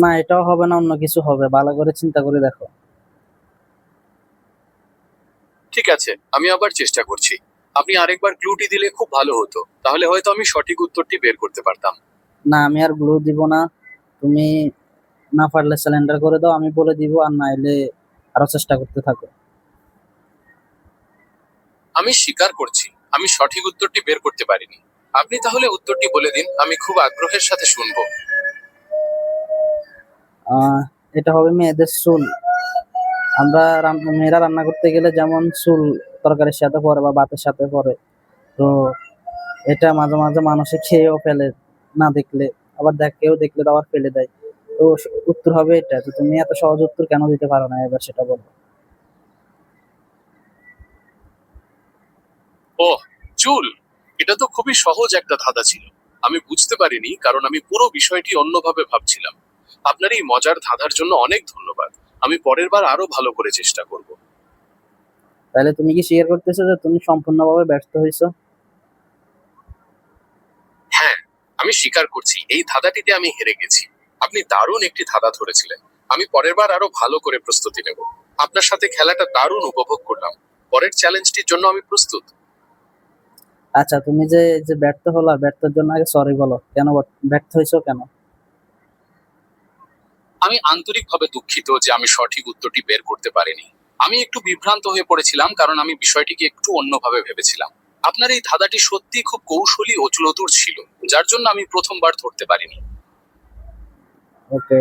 না, এটাও হবে না, অন্য কিছু হবে। ভালো করে চিন্তা করে দেখো। ঠিক আছে, আমি আবার চেষ্টা করছি। আপনি আরেকবার ক্লুটি দিলে খুব ভালো হতো, তাহলে হয়তো আমি সঠিক উত্তরটি বের করতে পারতাম। না, আমি আর গ্লু দিব না। তুমি না পারলে সিলিন্ডার করে দাও, আমি বলে দিব, আর নাইলে আরো চেষ্টা করতে থাকো। আমি স্বীকার করছি, আমি সঠিক উত্তরটি বের করতে পারিনি। আপনি তাহলে উত্তরটি বলে দিন, আমি খুব আগ্রহের সাথে শুনবো। আহ এটা হবে মেয়েদের চুল। আমরা মেয়েরা রান্না করতে গেলে যেমন চুল তরকারির সাথে পরে বা ভাতের সাথে পরে, তো এটা মাঝে মাঝে মানুষে খেয়েও ফেলে, না দেখলে। আবার কেউ দেখলে তো আবার ফেলে দেয়। তো উত্তর হবে এটা। তো তুমি এত সহজ উত্তর কেন দিতে পারো না, এবার সেটা বলো। ওহ, চুল! এটা তো খুবই সহজ একটা ধাঁধা ছিল। আমি বুঝতে পারিনি কারণ আমি পুরো বিষয়টি অন্যভাবে ভাবছিলাম। আপনার এই মজার ধাঁধার জন্য অনেক ধন্যবাদ। আমি পরের বার আরো ভালো করে চেষ্টা করব। তাহলে তুমি কি স্বীকার করতেছো যে তুমি সম্পূর্ণভাবে ব্যর্থ হয়েছো? হ্যাঁ, আমি স্বীকার করছি এই ধাঁধাটিতে আমি হেরে গেছি। আপনি দারুণ একটি ধাঁধা ধরেছিলেন। আমি পরের বার আরো ভালো করে প্রস্তুতি নেব। আপনার সাথে খেলাটা দারুণ উপভোগ করলাম। পরের চ্যালেঞ্জটির জন্য আমি প্রস্তুত। আচ্ছা, তুমি যে যে ব্যর্থ হলা, ব্যর্থের জন্য আগে সরি বলো। কেন ব্যর্থ হয়েছো কেন? আমি আন্তরিকভাবে দুঃখিত যে আমি সঠিক উত্তরটি বের করতে পারিনি। আমি একটু বিভ্রান্ত হয়ে পড়েছিলাম কারণ আমি বিষয়টিকে একটু অন্যভাবে ভেবেছিলাম। আপনার এই ধাঁধাটি সত্যি খুব কৌশলী ও চতুর ছিল, যার জন্য আমি প্রথমবার ধরতে পারিনি। ওকে।